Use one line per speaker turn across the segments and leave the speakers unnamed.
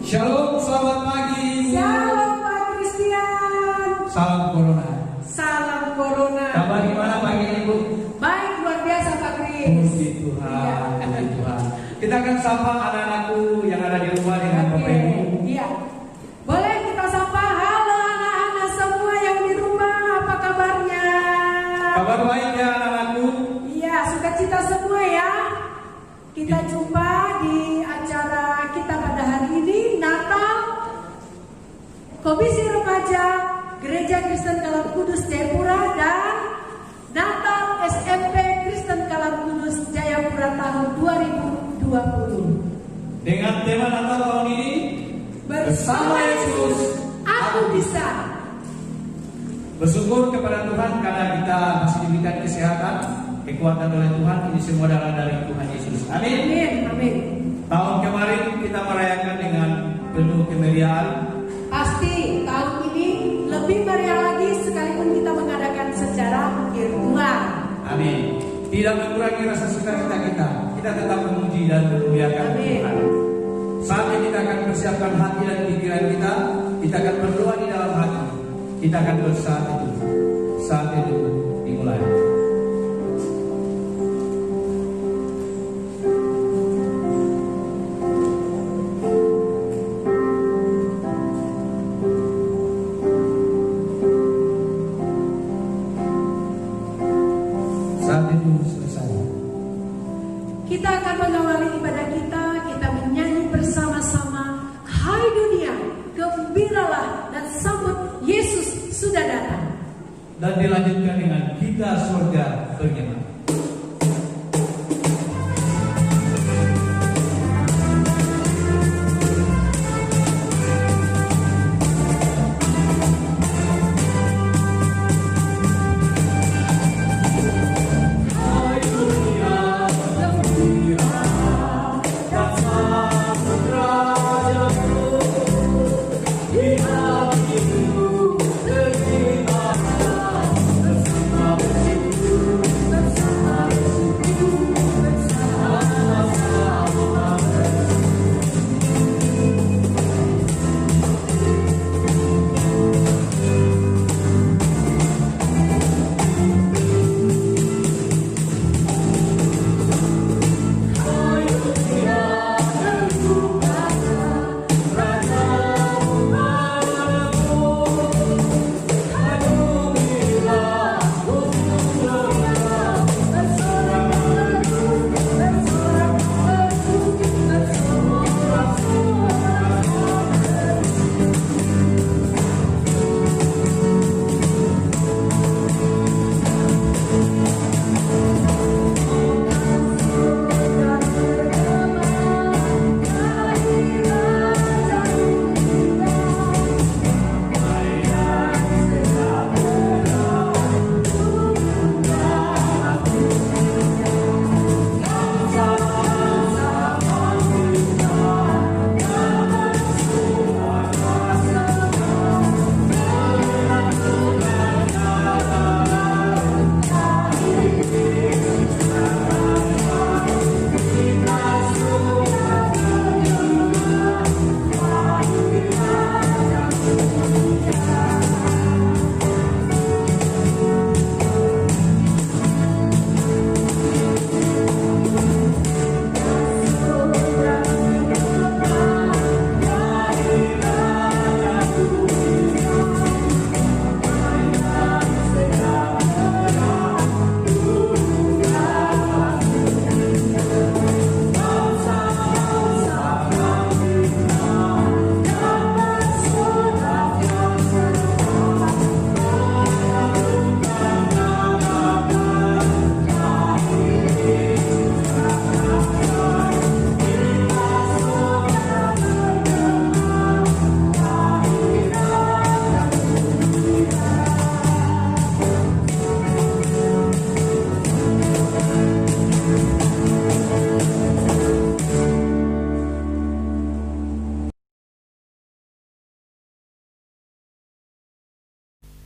Shalom, selamat pagi.
Shalom Pak Christian.
Salam Corona.
Salam Corona.
Kabar gimana pagi ini, Bu?
Baik, luar biasa Pak Chris.
Puji Tuhan, puji Tuhan. Kita akan sapa anak-anakku yang ada di rumah dengan Bapak Ibu.
Iya. Boleh kita sapa, halo anak-anak semua yang di rumah, apa kabarnya?
Kabar baik ya anak-anakku?
Iya, sukacita semua ya. Kita jumpa di acara kita pada hari ini, Natal Komisi Remaja Gereja Kristen Kalam Kudus Jayapura dan Natal SMP Kristen Kalam Kudus Jayapura tahun 2020.
Dengan tema Natal tahun ini, Bersama Yesus
Aku Bisa.
Bersyukur kepada Tuhan karena kita masih diberikan kesehatan, kekuatan oleh Tuhan. Ini semua adalah dari Tuhan Yesus. Amin.
Amin. Amin.
Tahun kemarin kita merayakan dengan penuh kemeriahan.
Pasti tahun ini lebih meriah lagi sekalipun kita mengadakan secara virtual.
Amin. Tidak mengurangi rasa sukacita kita. Kita tetap memuji dan memuliakan Tuhan. Saatnya kita akan persiapkan hati dan pikiran kita. Kita akan berdoa di dalam hati. Kita akan bersatu. Saat itu dimulai. Saat itu selesai.
Kita akan mengawali ibadah kita. Kita menyanyi bersama-sama. Hai dunia, gembiralah dan sambut Yesus sudah datang.
Dan dilanjutkan dengan kita surga bergema.
Bersama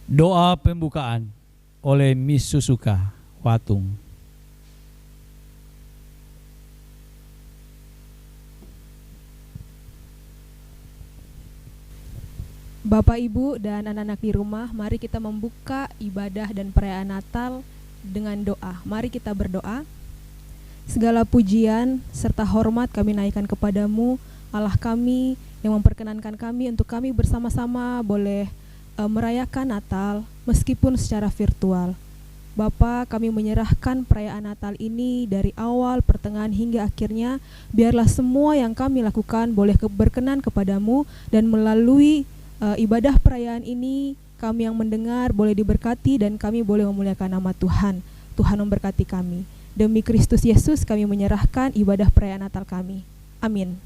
Doa pembukaan oleh Miss Susuka Watung.
Bapak, Ibu, dan anak-anak di rumah, mari kita membuka ibadah dan perayaan Natal dengan doa. Mari kita berdoa. Segala pujian serta hormat kami naikkan kepadamu, Allah kami yang memperkenankan kami untuk kami bersama-sama boleh merayakan Natal meskipun secara virtual. Bapa, kami menyerahkan perayaan Natal ini dari awal, pertengahan hingga akhirnya. Biarlah semua yang kami lakukan boleh berkenan kepadamu, dan melalui ibadah perayaan ini kami yang mendengar boleh diberkati dan kami boleh memuliakan nama Tuhan. Tuhan memberkati kami. Demi Kristus Yesus kami menyerahkan ibadah perayaan Natal kami. Amin.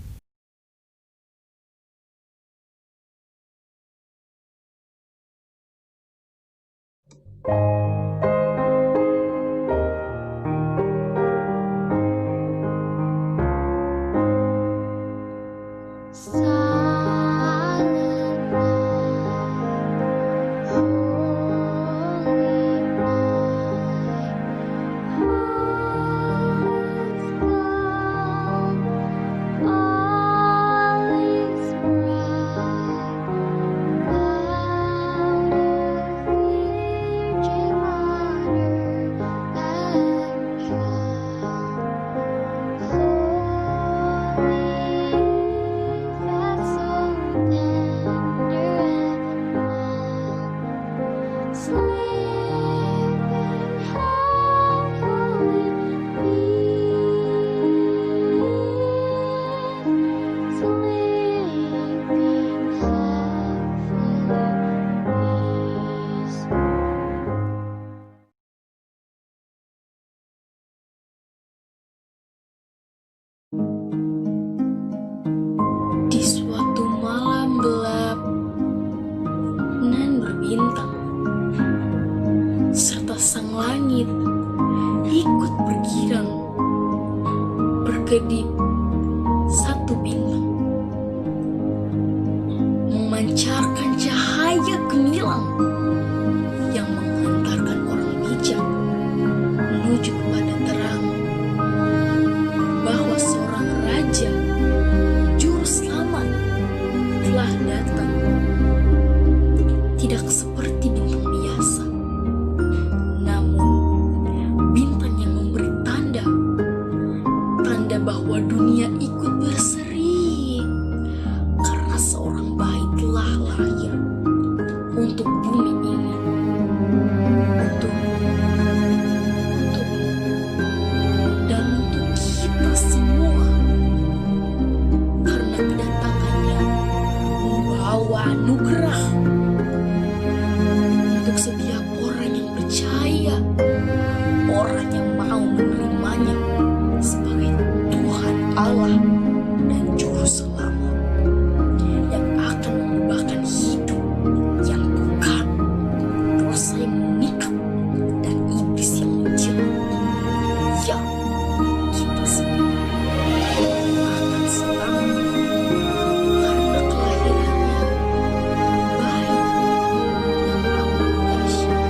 Di suatu malam gelap nan berbintang, serta sang langit ikut bergirang, berkedip satu bintang, memancarkan cahaya gemilang yang menghantarkan orang bijak menuju kepada terang, bahwa seorang raja juru selamat telah datang. Tidak seperti bintang biasa, namun bintang yang memberi tanda bahwa dunia ikut berseri, karena seorang bayi telah lahir untuk bumi ini, untuk dan untuk kita semua, karena kedatangannya membawa anugerah untuk setiap orang yang percaya, orang yang mau menerimanya sebagai Tuhan Allah dan Juru Selamat, yang akan mengubahkan hidup yang bukan dosa yang memikat dan iblis yang menjerat. Ya, kita semua akan selamat karena kelahirannya bayi yang amat dahsyat.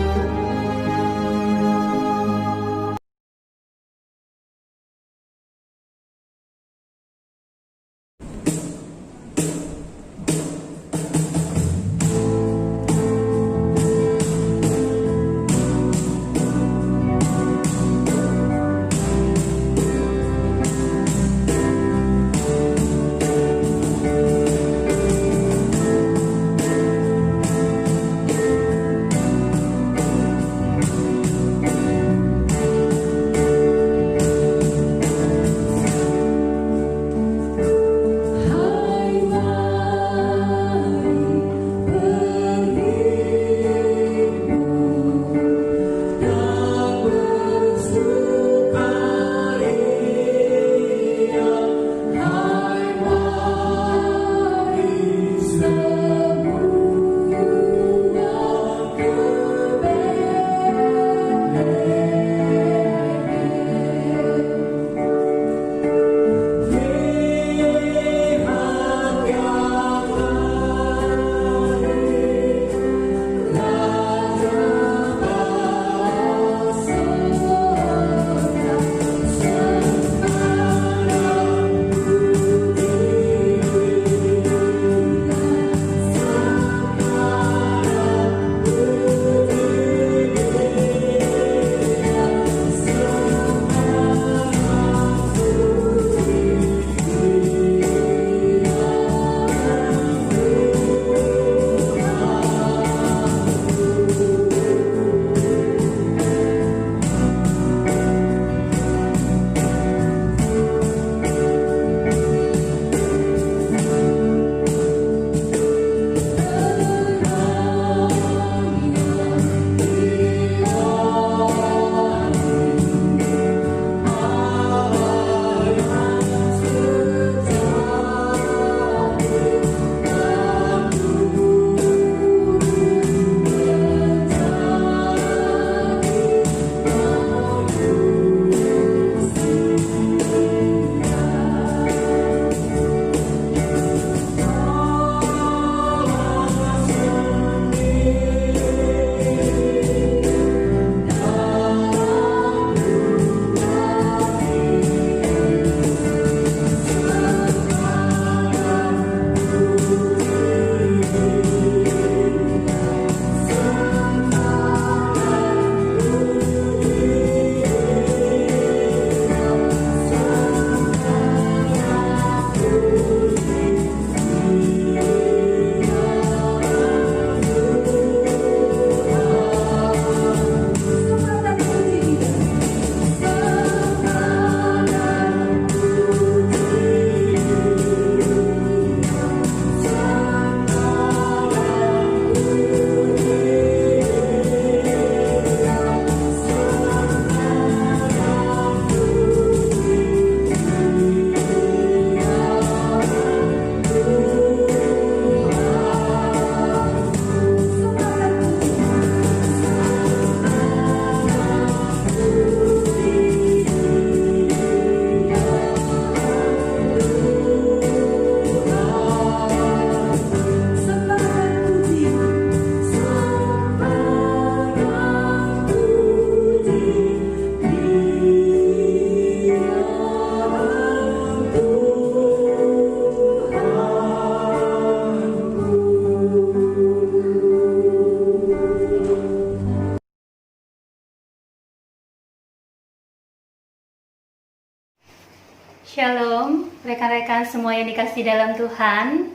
Shalom, rekan-rekan semua yang dikasihi dalam Tuhan.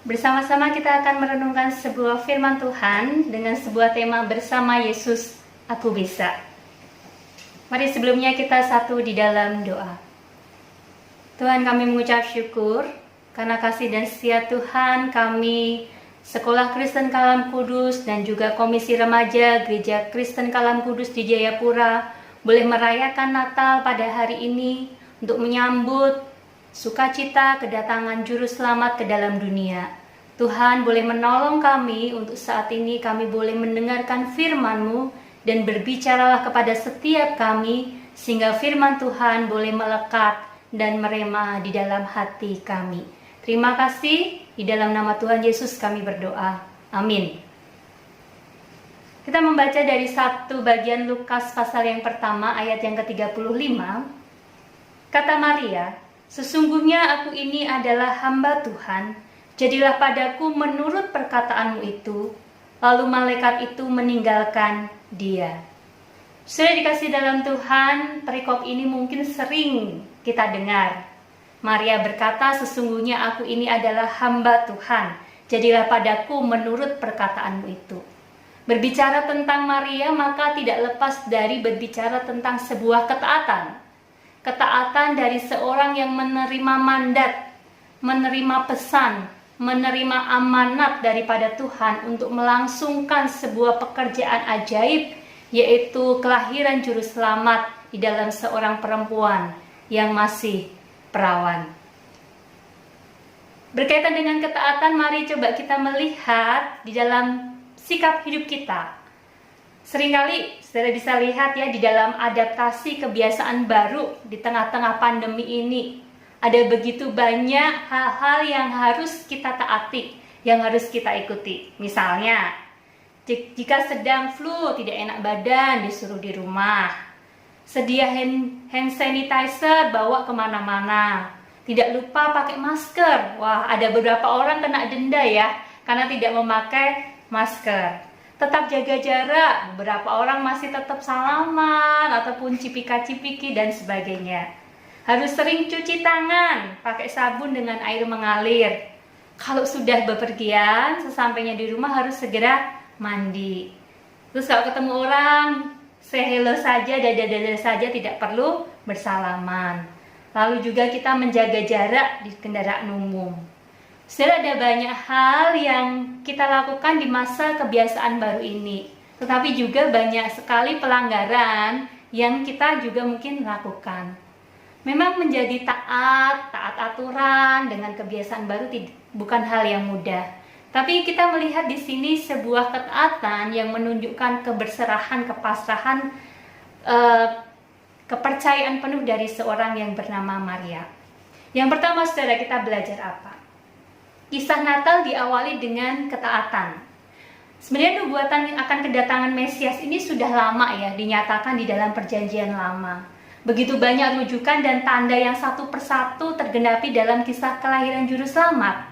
Bersama-sama kita akan merenungkan sebuah firman Tuhan dengan sebuah tema bersama Yesus, aku bisa. Mari sebelumnya kita satu di dalam doa. Tuhan, kami mengucap syukur karena kasih dan setia Tuhan, kami Sekolah Kristen Kalam Kudus dan juga Komisi Remaja Gereja Kristen Kalam Kudus di Jayapura boleh merayakan Natal pada hari ini untuk menyambut sukacita kedatangan Juru Selamat ke dalam dunia. Tuhan boleh menolong kami untuk saat ini kami boleh mendengarkan firman-Mu dan berbicaralah kepada setiap kami sehingga firman Tuhan boleh melekat dan merema di dalam hati kami. Terima kasih, di dalam nama Tuhan Yesus kami berdoa. Amin. Kita membaca dari satu bagian Lukas pasal yang pertama ayat yang ke-35. Kata Maria, sesungguhnya aku ini adalah hamba Tuhan, jadilah padaku menurut perkataanmu itu. Lalu malaikat itu meninggalkan dia. Sudah dikasih dalam Tuhan, perikop ini mungkin sering kita dengar. Maria berkata, sesungguhnya aku ini adalah hamba Tuhan, jadilah padaku menurut perkataanmu itu. Berbicara tentang Maria, maka tidak lepas dari berbicara tentang sebuah ketaatan. Ketaatan dari seorang yang menerima mandat, menerima pesan, menerima amanat daripada Tuhan untuk melangsungkan sebuah pekerjaan ajaib, yaitu kelahiran Juru Selamat di dalam seorang perempuan yang masih perawan. Berkaitan dengan ketaatan, mari coba kita melihat di dalam sikap hidup kita. Seringkali saudara bisa lihat ya di dalam adaptasi kebiasaan baru di tengah-tengah pandemi ini. Ada begitu banyak hal-hal yang harus kita taati, yang harus kita ikuti. Misalnya, jika sedang flu, tidak enak badan, disuruh di rumah. Sedia hand sanitizer, bawa kemana-mana. Tidak lupa pakai masker. Wah, ada beberapa orang kena denda ya, karena tidak memakai masker. Tetap jaga jarak, beberapa orang masih tetap salaman ataupun cipika-cipiki dan sebagainya. Harus sering cuci tangan, pakai sabun dengan air mengalir. Kalau sudah bepergian, sesampainya di rumah harus segera mandi. Terus kalau ketemu orang, say hello saja, dada-dada saja, tidak perlu bersalaman. Lalu juga kita menjaga jarak di kendaraan umum. Sudah ada banyak hal yang kita lakukan di masa kebiasaan baru ini. Tetapi juga banyak sekali pelanggaran yang kita juga mungkin lakukan. Memang menjadi taat aturan dengan kebiasaan baru bukan hal yang mudah. Tapi kita melihat di sini sebuah ketaatan yang menunjukkan keberserahan, kepasrahan, kepercayaan penuh dari seorang yang bernama Maria. Yang pertama, saudara, kita belajar apa? Kisah Natal diawali dengan ketaatan. Sebenarnya nubuatan akan kedatangan Mesias ini sudah lama ya dinyatakan di dalam perjanjian lama. Begitu banyak rujukan dan tanda yang satu persatu tergenapi dalam kisah kelahiran Juru Selamat.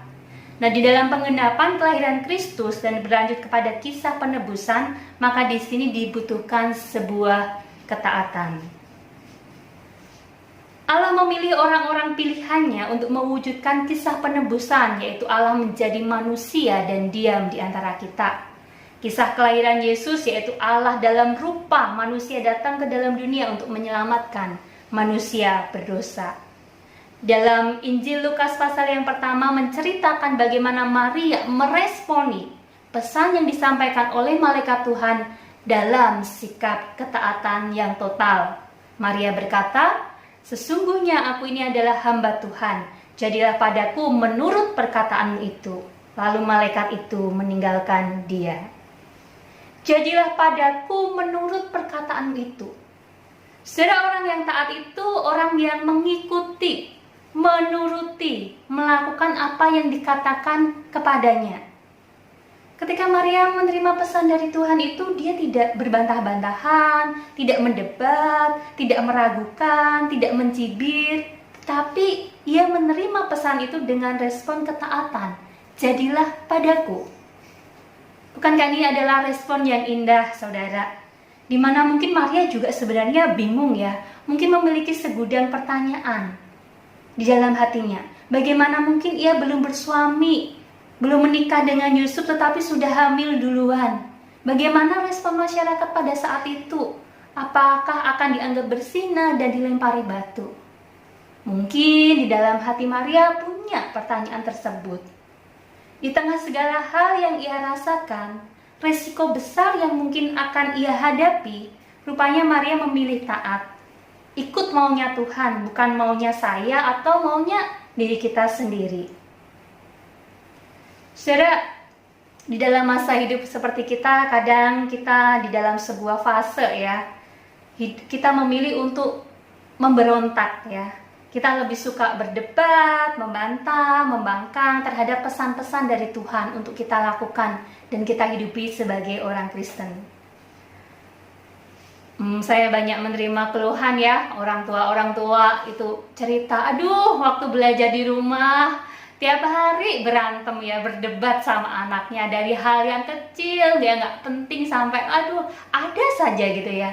Nah, di dalam penggenapan kelahiran Kristus dan berlanjut kepada kisah penebusan, maka di sini dibutuhkan sebuah ketaatan. Allah memilih orang-orang pilihannya untuk mewujudkan kisah penebusan, yaitu Allah menjadi manusia dan diam di antara kita. Kisah kelahiran Yesus, yaitu Allah dalam rupa manusia datang ke dalam dunia untuk menyelamatkan manusia berdosa. Dalam Injil Lukas pasal yang pertama menceritakan bagaimana Maria meresponi pesan yang disampaikan oleh malaikat Tuhan dalam sikap ketaatan yang total. Maria berkata, sesungguhnya aku ini adalah hamba Tuhan, jadilah padaku menurut perkataanmu itu. Lalu malaikat itu meninggalkan dia. Jadilah padaku menurut perkataanmu itu. Saudara, orang yang taat itu orang yang mengikuti, menuruti, melakukan apa yang dikatakan kepadanya. Ketika Maria menerima pesan dari Tuhan itu, dia tidak berbantah-bantahan, tidak mendebat, tidak meragukan, tidak mencibir, tetapi ia menerima pesan itu dengan respon ketaatan. Jadilah padaku. Bukankah ini adalah respon yang indah, saudara? Dimana mungkin Maria juga sebenarnya bingung ya, mungkin memiliki segudang pertanyaan di dalam hatinya. Bagaimana mungkin ia belum bersuami, belum menikah dengan Yusuf tetapi sudah hamil duluan? Bagaimana respon masyarakat pada saat itu? Apakah akan dianggap berzina dan dilempari batu? Mungkin di dalam hati Maria punya pertanyaan tersebut. Di tengah segala hal yang ia rasakan, resiko besar yang mungkin akan ia hadapi, rupanya Maria memilih taat. Ikut maunya Tuhan, bukan maunya saya atau maunya diri kita sendiri. Saudara, di dalam masa hidup seperti kita, kadang kita di dalam sebuah fase ya, kita memilih untuk memberontak ya. Kita lebih suka berdebat, membantah, membangkang terhadap pesan-pesan dari Tuhan untuk kita lakukan dan kita hidupi sebagai orang Kristen. Saya banyak menerima keluhan ya, orang tua itu cerita, aduh waktu belajar di rumah tiap hari berantem ya, berdebat sama anaknya dari hal yang kecil, dia nggak penting sampai aduh ada saja gitu ya.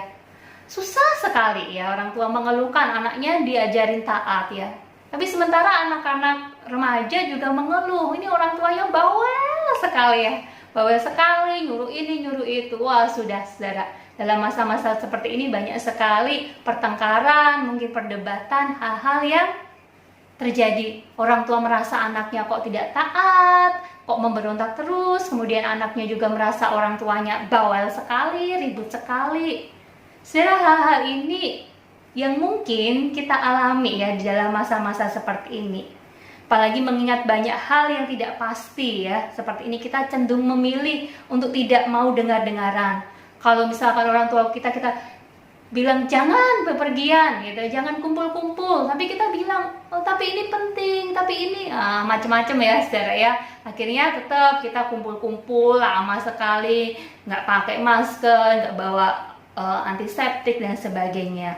Susah sekali ya orang tua mengeluhkan anaknya diajarin taat ya. Tapi sementara anak-anak remaja juga mengeluh, ini orang tuanya bawel sekali ya. Bawel sekali, nyuruh ini, nyuruh itu. Wah sudah saudara, dalam masa-masa seperti ini banyak sekali pertengkaran, mungkin perdebatan, hal-hal yang terjadi. Orang tua merasa anaknya kok tidak taat, kok memberontak terus. Kemudian anaknya juga merasa orang tuanya bawel sekali, ribut sekali. Saudara, hal-hal ini yang mungkin kita alami ya di dalam masa-masa seperti ini. Apalagi mengingat banyak hal yang tidak pasti ya. Seperti ini kita cenderung memilih untuk tidak mau dengar-dengaran. Kalau misalkan orang tua kita bilang jangan bepergian gitu, jangan kumpul-kumpul, tapi kita bilang oh tapi ini penting, tapi ini macam-macam ya saudara ya. Akhirnya tetap kita kumpul-kumpul lama sekali, nggak pakai masker, nggak bawa antiseptik dan sebagainya.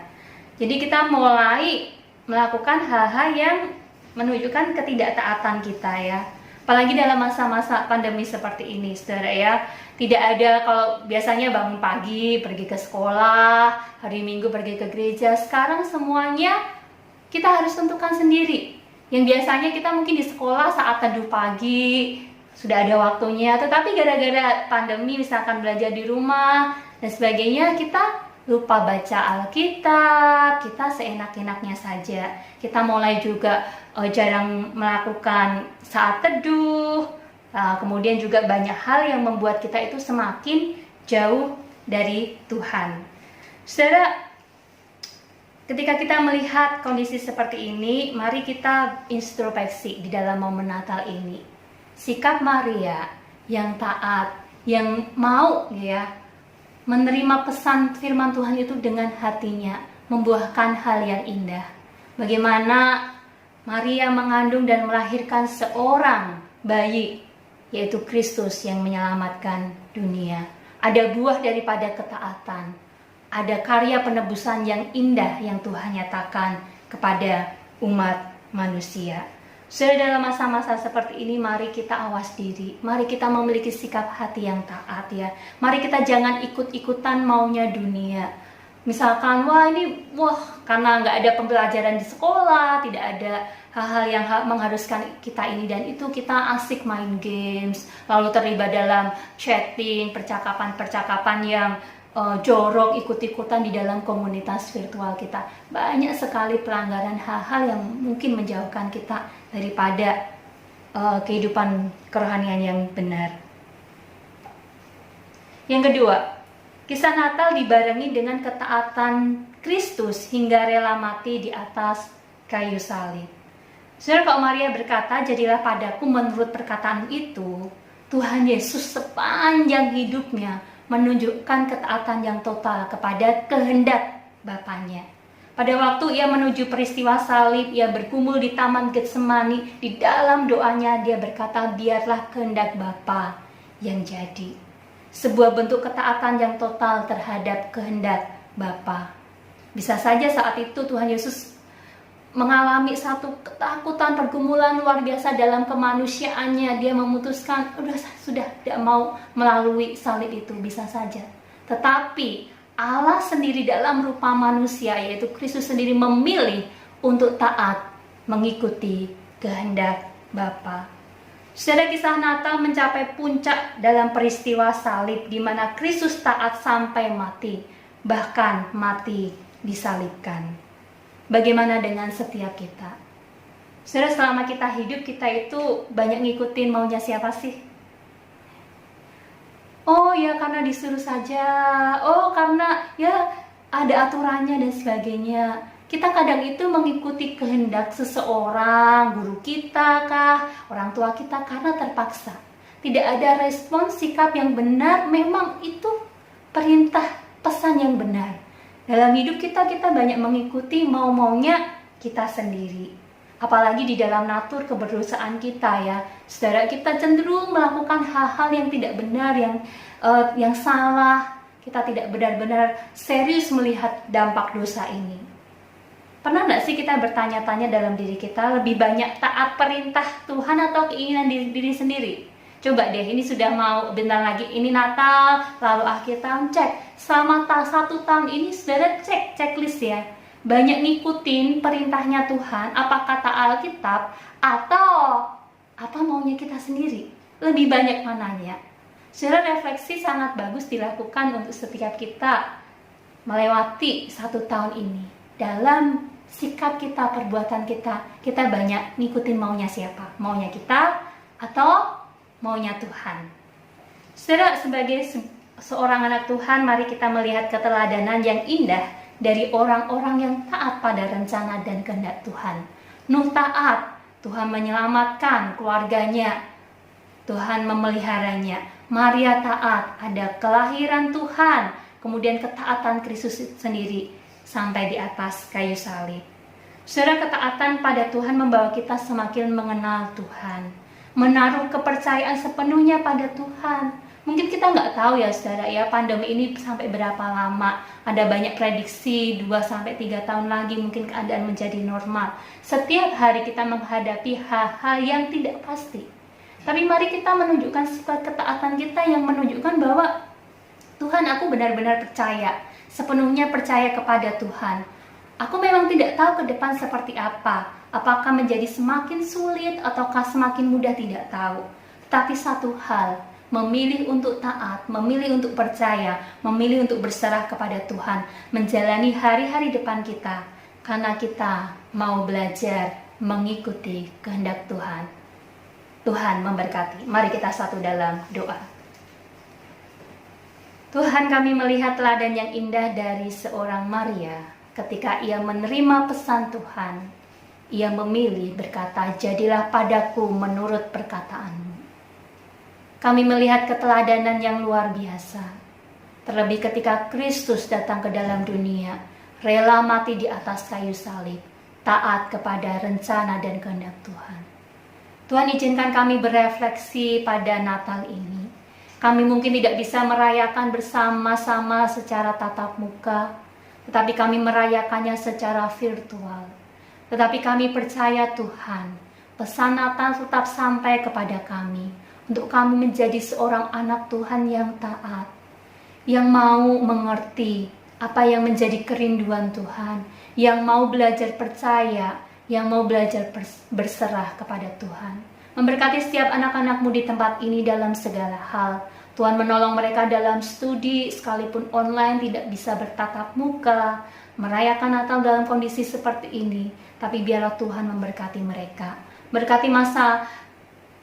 Jadi kita mulai melakukan hal-hal yang menunjukkan ketidaktaatan kita ya. Apalagi dalam masa-masa pandemi seperti ini, saudara ya. Tidak ada, kalau biasanya bangun pagi, pergi ke sekolah, hari Minggu pergi ke gereja. Sekarang semuanya kita harus tentukan sendiri. Yang biasanya kita mungkin di sekolah saat teduh pagi, sudah ada waktunya. Tetapi gara-gara pandemi, misalkan belajar di rumah dan sebagainya, kita lupa baca Alkitab, kita seenak-enaknya saja. Kita mulai juga jarang melakukan saat teduh. Kemudian juga banyak hal yang membuat kita itu semakin jauh dari Tuhan. Saudara, ketika kita melihat kondisi seperti ini, mari kita introspeksi di dalam momen Natal ini. Sikap Maria yang taat, yang mau ya menerima pesan firman Tuhan itu dengan hatinya, membuahkan hal yang indah. Bagaimana Maria mengandung dan melahirkan seorang bayi, yaitu Kristus yang menyelamatkan dunia. Ada buah daripada ketaatan, ada karya penebusan yang indah yang Tuhan nyatakan kepada umat manusia. Saudara, dalam masa-masa seperti ini mari kita awas diri, mari kita memiliki sikap hati yang taat ya. Mari kita jangan ikut-ikutan maunya dunia. Misalkan karena nggak ada pembelajaran di sekolah, tidak ada hal-hal yang mengharuskan kita ini dan itu, kita asik main games, lalu terlibat dalam chatting, percakapan-percakapan yang jorok, ikut-ikutan di dalam komunitas virtual kita. Banyak sekali pelanggaran, hal-hal yang mungkin menjauhkan kita daripada kehidupan kerohanian yang benar. Yang kedua, kisah Natal dibarengi dengan ketaatan Kristus hingga rela mati di atas kayu salib. Saudara, kalau Maria berkata, jadilah padaku menurut perkataan itu, Tuhan Yesus sepanjang hidupnya menunjukkan ketaatan yang total kepada kehendak Bapanya. Pada waktu ia menuju peristiwa salib, ia bergumul di Taman Getsemani. Di dalam doanya dia berkata, biarlah kehendak Bapa yang jadi. Sebuah bentuk ketaatan yang total terhadap kehendak Bapa. Bisa saja saat itu Tuhan Yesus mengalami satu ketakutan, pergumulan luar biasa dalam kemanusiaannya. Dia memutuskan sudah tidak mau melalui salib itu, bisa saja. Tetapi Allah sendiri dalam rupa manusia, yaitu Kristus sendiri, memilih untuk taat mengikuti kehendak Bapa. Saudara, kisah Natal mencapai puncak dalam peristiwa salib, di mana Kristus taat sampai mati, bahkan mati disalibkan. Bagaimana dengan setiap kita? Saudara, selama kita hidup, kita itu banyak ngikutin maunya siapa sih? Oh ya, karena disuruh saja. Oh, karena ya ada aturannya dan sebagainya. Kita kadang itu mengikuti kehendak seseorang, guru kita kah, orang tua kita, karena terpaksa. Tidak ada respon sikap yang benar, memang itu perintah pesan yang benar. Dalam hidup kita banyak mengikuti mau-maunya kita sendiri. Apalagi di dalam natur keberdosaan kita ya, saudara, kita cenderung melakukan hal-hal yang tidak benar, yang salah. Kita tidak benar-benar serius melihat dampak dosa ini. Pernah nggak sih kita bertanya-tanya dalam diri kita, lebih banyak taat perintah Tuhan atau keinginan diri sendiri? Coba deh, ini sudah mau bentar lagi, ini Natal, lalu akhir tahun, cek. Selama 1 tahun ini, saudara checklist ya. Banyak ngikutin perintahnya Tuhan, apa kata Alkitab, atau apa maunya kita sendiri? Lebih banyak mananya? Saudara, refleksi sangat bagus dilakukan untuk setiap kita melewati 1 tahun ini. Dalam sikap kita, perbuatan kita banyak ngikutin maunya siapa? Maunya kita atau maunya Tuhan? Saudara, sebagai seorang anak Tuhan, mari kita melihat keteladanan yang indah dari orang-orang yang taat pada rencana dan kehendak Tuhan. Nuh taat, Tuhan menyelamatkan keluarganya, Tuhan memeliharanya. Maria taat, ada kelahiran Tuhan, kemudian ketaatan Kristus sendiri sampai di atas kayu salib. Saudara, ketaatan pada Tuhan membawa kita semakin mengenal Tuhan, menaruh kepercayaan sepenuhnya pada Tuhan. Mungkin kita nggak tahu ya saudara ya, pandemi ini sampai berapa lama. Ada banyak prediksi 2-3 tahun lagi mungkin keadaan menjadi normal. Setiap hari kita menghadapi hal-hal yang tidak pasti. Tapi mari kita menunjukkan sifat ketaatan kita yang menunjukkan bahwa Tuhan, aku benar-benar percaya, sepenuhnya percaya kepada Tuhan. Aku memang tidak tahu ke depan seperti apa. Apakah menjadi semakin sulit ataukah semakin mudah, tidak tahu. Tapi satu hal, memilih untuk taat, memilih untuk percaya, memilih untuk berserah kepada Tuhan, menjalani hari-hari depan kita, karena kita mau belajar mengikuti kehendak Tuhan. Tuhan memberkati. Mari kita satu dalam doa. Tuhan, kami melihat teladan yang indah dari seorang Maria. Ketika ia menerima pesan Tuhan, ia memilih berkata, jadilah padaku menurut perkataanmu. Kami melihat keteladanan yang luar biasa. Terlebih ketika Kristus datang ke dalam dunia, rela mati di atas kayu salib, taat kepada rencana dan kehendak Tuhan. Tuhan, izinkan kami berefleksi pada Natal ini. Kami mungkin tidak bisa merayakan bersama-sama secara tatap muka, tetapi kami merayakannya secara virtual. Tetapi kami percaya Tuhan, pesan Natal tetap sampai kepada kami, untuk kami menjadi seorang anak Tuhan yang taat, yang mau mengerti apa yang menjadi kerinduan Tuhan, yang mau belajar percaya, yang mau belajar berserah kepada Tuhan. Memberkati setiap anak-anakmu di tempat ini dalam segala hal. Tuhan menolong mereka dalam studi, sekalipun online tidak bisa bertatap muka, merayakan Natal dalam kondisi seperti ini. Tapi biarlah Tuhan memberkati mereka. Berkati masa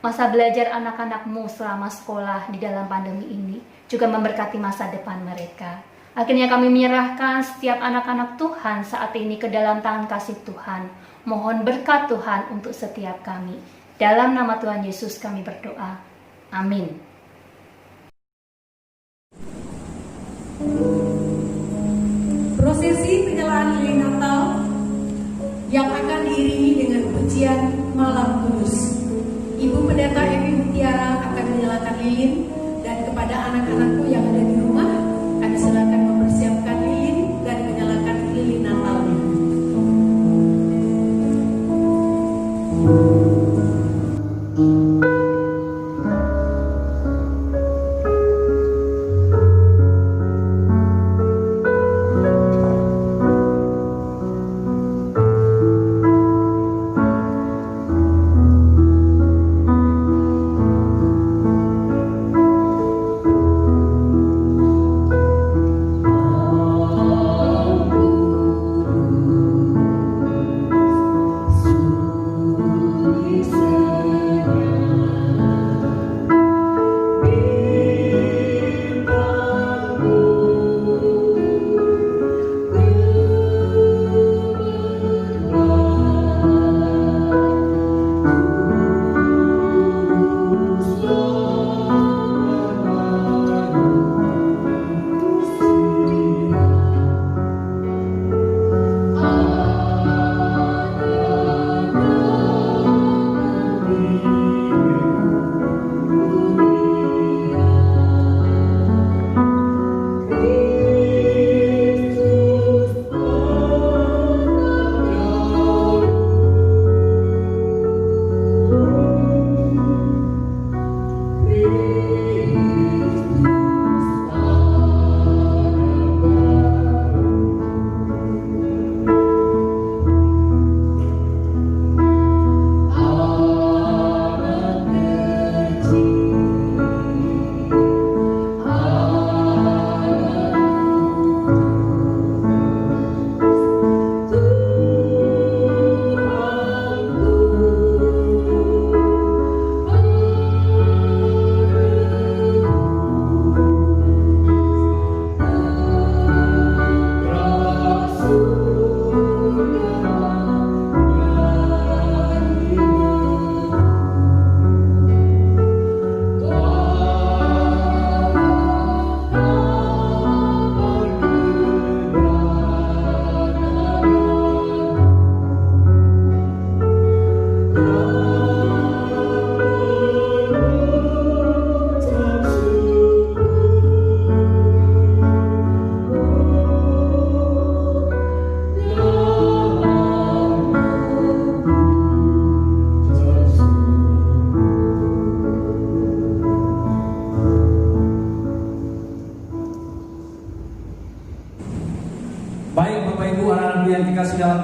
belajar anak-anakmu selama sekolah di dalam pandemi ini, juga memberkati masa depan mereka. Akhirnya kami menyerahkan setiap anak-anak Tuhan saat ini ke dalam tangan kasih Tuhan. Mohon berkat Tuhan untuk setiap kami. Dalam nama Tuhan Yesus kami berdoa. Amin.
Prosesi penyalaan lilin Natal yang akan diiringi dengan pujian Malam Kudus. Ibu Pendeta Evi Mutiara akan menyalakan lilin, dan kepada anak-anakku yang ada di rumah, kami silakan mempersiapkan lilin dan menyalakan lilin Natalnya.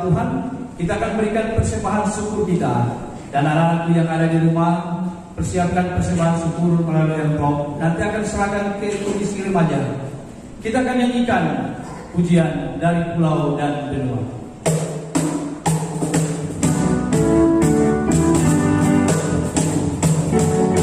Tuhan, kita akan berikan persembahan syukur kita. Dan anak-anakku yang ada di rumah, persiapkan persembahan syukur melalui envelope. Nanti akan serahkan ke komisi remaja. Kita akan nyanyikan pujian dari pulau dan benua.
Thank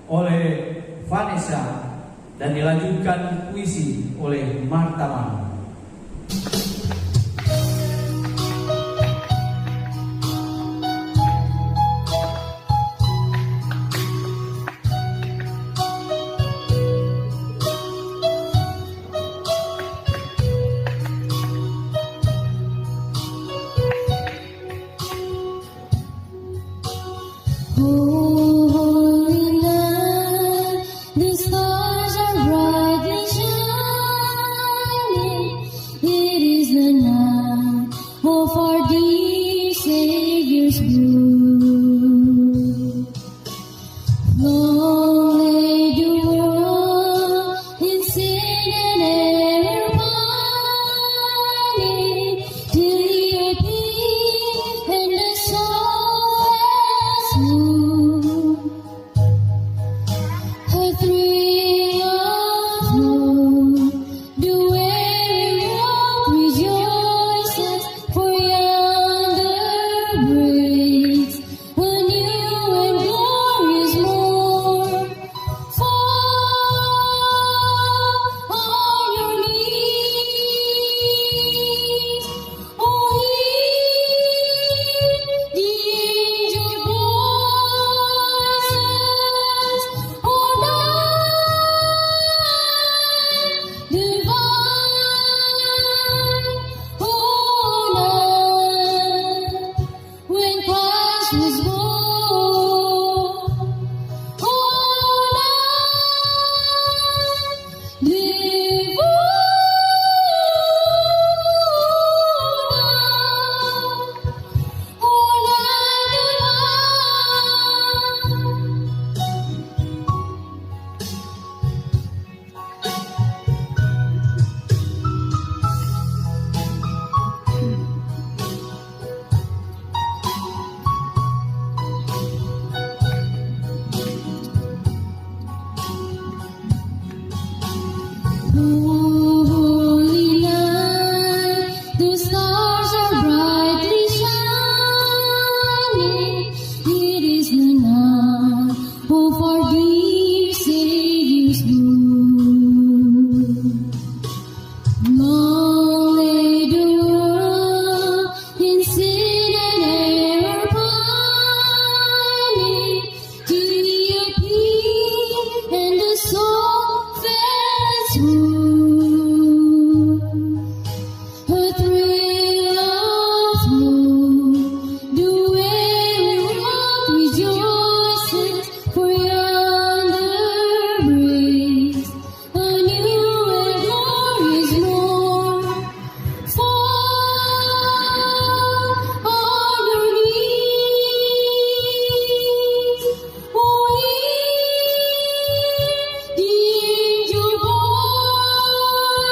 oleh Vanessa dan dilanjutkan puisi oleh Marta Manu.
Holy night, the stars are brightly shining. It is the night of our dear Savior's birth. Long lay the world in sin and error pining, till He appeared and the soul has moved. A thrill of hope, the weary world rejoices, for yonder breaks a new and glorious morn. Fall on your knees, oh hear the angel voices, oh night divine, oh night when Christ was born, oh night divine, oh Holy night, the stars are brightly shining. It is the night of our dear Savior's birth. Long lay the world in sin and error pining, till He appeared and the soul felt smooth. A thrill of hope, the weary world rejoices, for yonder breaks a new and glorious morn. Fall on your knees, oh hear the angel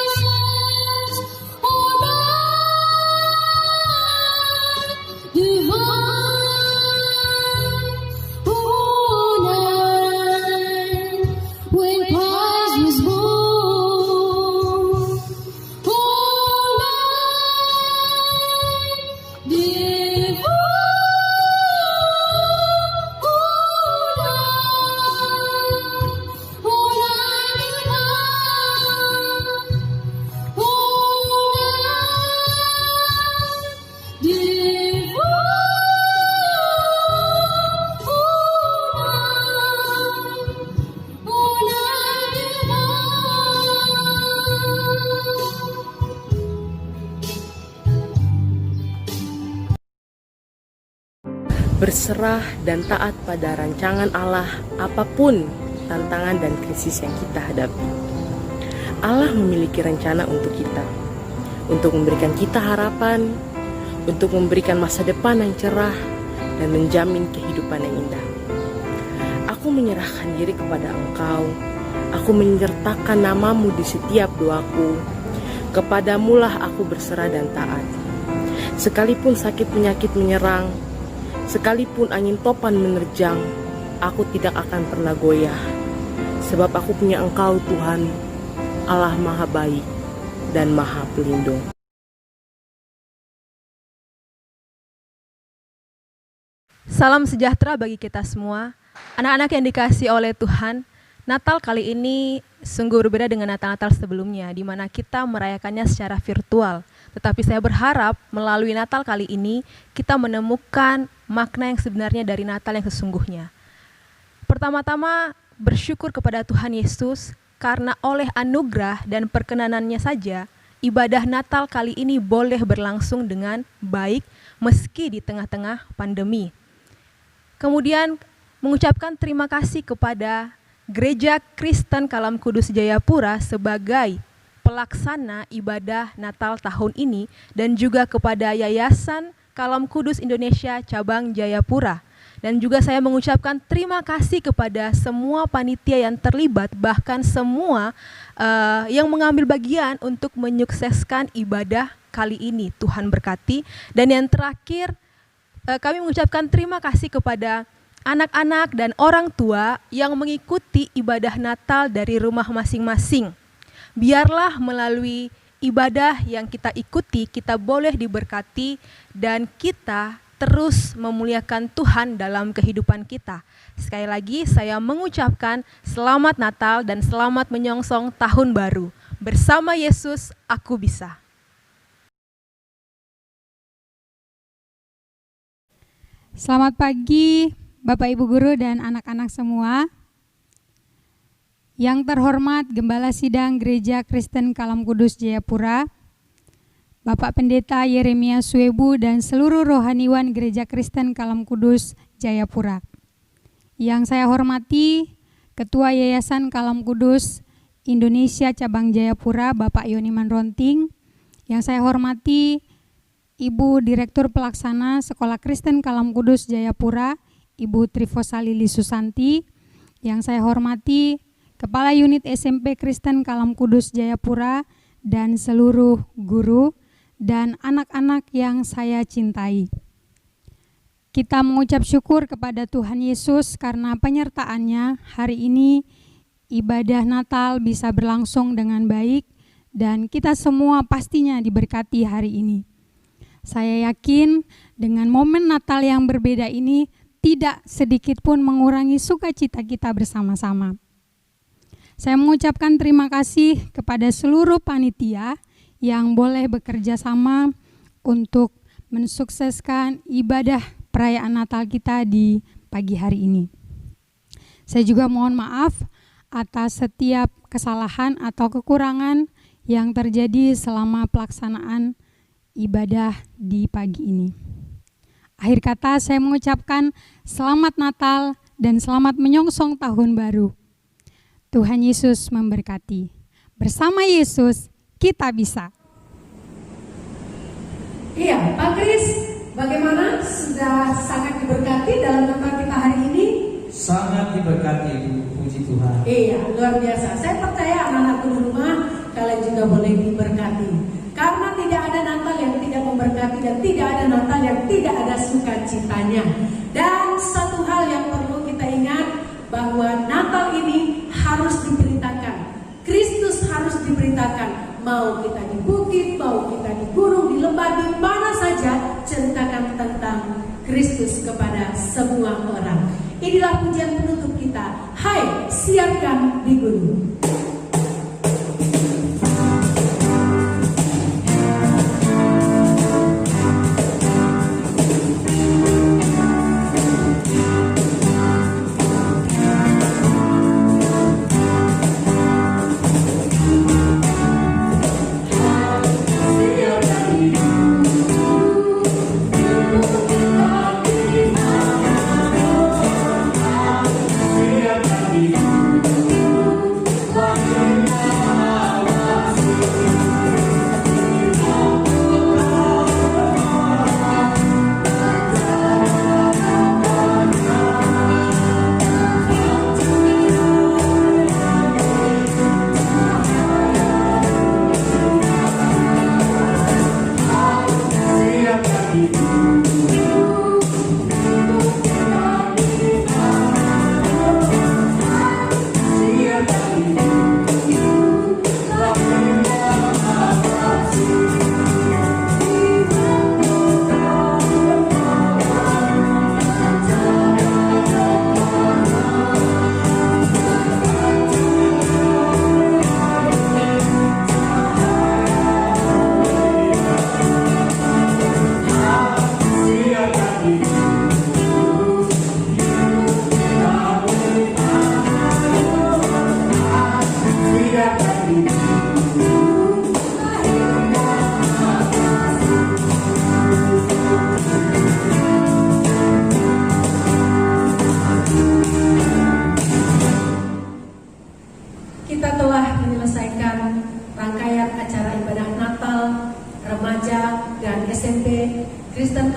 voices, oh night divine, oh night when Christ was born, oh night divine, oh night divine,
berserah dan taat pada rancangan Allah apapun tantangan dan krisis yang kita hadapi. Allah memiliki rencana untuk kita, untuk memberikan kita harapan, untuk memberikan masa depan yang cerah dan menjamin kehidupan yang indah. Aku menyerahkan diri kepada Engkau, aku menyertakan namamu di setiap doaku, kepadamulah aku berserah dan taat. Sekalipun sakit penyakit menyerang, sekalipun angin topan menerjang, aku tidak akan pernah goyah, sebab aku punya Engkau Tuhan, Allah Maha Baik dan Maha Pelindung.
Salam sejahtera bagi kita semua. Anak-anak yang dikasihi oleh Tuhan, Natal kali ini sungguh berbeda dengan Natal-Natal sebelumnya, di mana kita merayakannya secara virtual. Tetapi saya berharap melalui Natal kali ini, kita menemukan makna yang sebenarnya dari Natal yang sesungguhnya. Pertama-tama, bersyukur kepada Tuhan Yesus, karena oleh anugerah dan perkenanannya saja, ibadah Natal kali ini boleh berlangsung dengan baik, meski di tengah-tengah pandemi. Kemudian, mengucapkan terima kasih kepada Gereja Kristen Kalam Kudus Jayapura sebagai pelaksana ibadah Natal tahun ini, dan juga kepada Yayasan Kalam Kudus Indonesia Cabang Jayapura. Dan juga saya mengucapkan terima kasih kepada semua panitia yang terlibat, bahkan semua yang mengambil bagian untuk menyukseskan ibadah kali ini. Tuhan berkati. Dan yang terakhir, kami mengucapkan terima kasih kepada anak-anak dan orang tua yang mengikuti ibadah Natal dari rumah masing-masing. Biarlah melalui ibadah yang kita ikuti, kita boleh diberkati dan kita terus memuliakan Tuhan dalam kehidupan kita. Sekali lagi saya mengucapkan selamat Natal dan selamat menyongsong tahun baru. Bersama Yesus, aku bisa.
Selamat pagi Bapak Ibu Guru dan anak-anak semua. Yang terhormat Gembala Sidang Gereja Kristen Kalam Kudus Jayapura, Bapak Pendeta Yeremia Suebu dan seluruh rohaniwan Gereja Kristen Kalam Kudus Jayapura. Yang saya hormati Ketua Yayasan Kalam Kudus Indonesia Cabang Jayapura, Bapak Yoniman Ronting. Yang saya hormati Ibu Direktur Pelaksana Sekolah Kristen Kalam Kudus Jayapura, Ibu Trifosa Lili Susanti. Yang saya hormati Kepala Unit SMP Kristen Kalam Kudus Jayapura dan seluruh guru dan anak-anak yang saya cintai. Kita mengucap syukur kepada Tuhan Yesus karena penyertaannya hari ini ibadah Natal bisa berlangsung dengan baik dan kita semua pastinya diberkati hari ini. Saya yakin dengan momen Natal yang berbeda ini tidak sedikit pun mengurangi sukacita kita bersama-sama. Saya mengucapkan terima kasih kepada seluruh panitia yang boleh bekerja sama untuk mensukseskan ibadah perayaan Natal kita di pagi hari ini. Saya juga mohon maaf atas setiap kesalahan atau kekurangan yang terjadi selama pelaksanaan ibadah di pagi ini. Akhir kata saya mengucapkan selamat Natal dan selamat menyongsong tahun baru. Tuhan Yesus memberkati. Bersama Yesus kita bisa.
Iya, Pak Kris, bagaimana? Sudah sangat diberkati dalam Natal kita hari ini?
Sangat diberkati, puji Tuhan.
Iya, luar biasa. Saya percaya anak-anakku di rumah, kalian juga boleh diberkati. Karena tidak ada Natal yang tidak memberkati dan tidak ada Natal yang tidak ada sukacitanya. Dan satu hal yang perlu kita ingat, bahwa Natal ini harus diberitakan. Kristus harus diberitakan. Mau kita di bukit, mau kita di gunung, di lembah, di mana saja, ceritakan tentang Kristus kepada semua orang. Inilah pujian penutup kita. Hai, siapkan di gunung.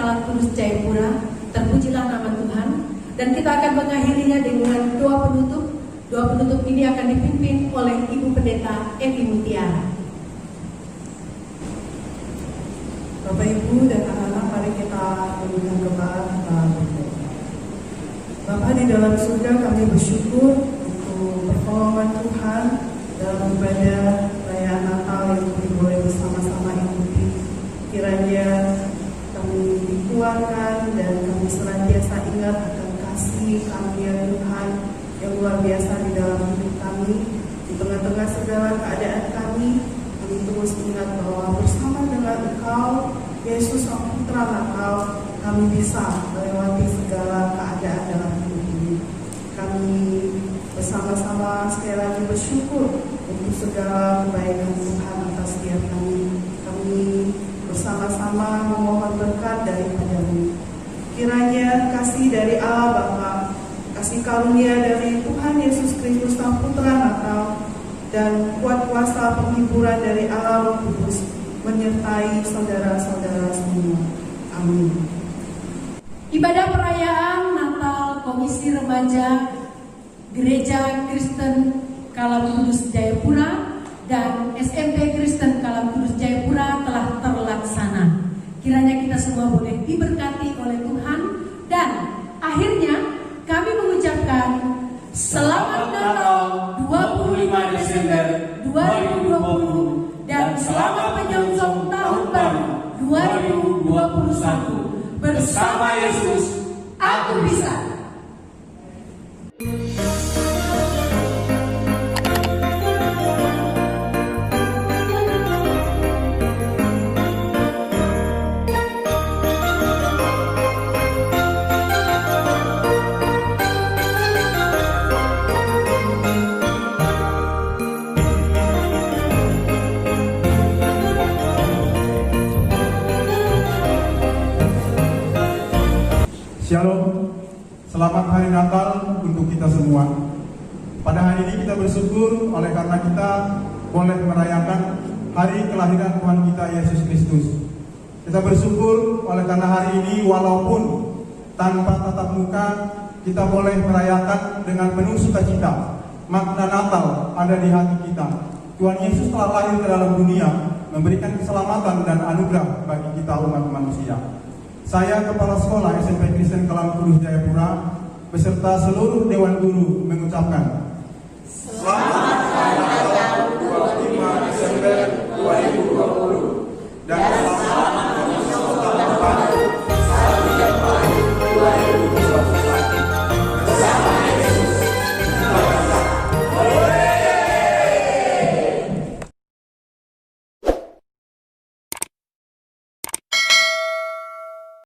Kalam Kudus Jayapura. Terpujilah nama Tuhan. Dan kita akan mengakhirinya dengan doa penutup. Doa penutup ini akan dipimpin oleh Ibu Pendeta Evi Mutiara.
Bapak, Ibu, dan anak-anak, mari kita mengundang kepala kita berdoa. Bapa di dalam surga, kami bersyukur untuk pertolongan Tuhan dalam ibadah perayaan Natal yang kami boleh bersama-sama ikuti. Kiranya kami dikuatkan dan kami senantiasa ingat akan kasih karunia Tuhan yang luar biasa di dalam hidup kami. Di tengah-tengah segala keadaan kami terus ingat bahwa bersama dengan Engkau, Yesus Sang Putra Natal, kami bisa melewati segala keadaan dalam hidup ini. Kami bersama-sama sekali lagi bersyukur untuk segala kebaikan Tuhan atas setiap kami. Kami bersama-sama memohon berkat daripada-Mu. Kiranya kasih dari Allah Bapa, kasih karunia dari Tuhan Yesus Kristus Sang Putra Natal, dan kuat kuasa penghiburan dari Allah Roh Kudus menyertai saudara-saudara semua. Amin.
Ibadah perayaan Natal Komisi Remaja Gereja Kristen Kalam Kudus Jayapura dan SMP Kristen Kalam Kudus Jayapura telah terlaksana. Kiranya kita semua boleh diberkati oleh Tuhan, dan akhirnya kami mengucapkan Selamat Natal 25 Desember 2020 dan selamat menyongsong tahun baru 2021. Bersama Yesus, aku bisa.
Shalom, selamat hari Natal untuk kita semua. Pada hari ini kita bersyukur oleh karena kita boleh merayakan hari kelahiran Tuhan kita Yesus Kristus. Kita bersyukur oleh karena hari ini walaupun tanpa tatap muka, kita boleh merayakan dengan penuh sukacita. Makna Natal ada di hati kita. Tuhan Yesus telah lahir ke dalam dunia, memberikan keselamatan dan anugerah bagi kita umat manusia. Saya, Kepala Sekolah SMP Kristen Kalam Kudus Jayapura, beserta seluruh Dewan Guru mengucapkan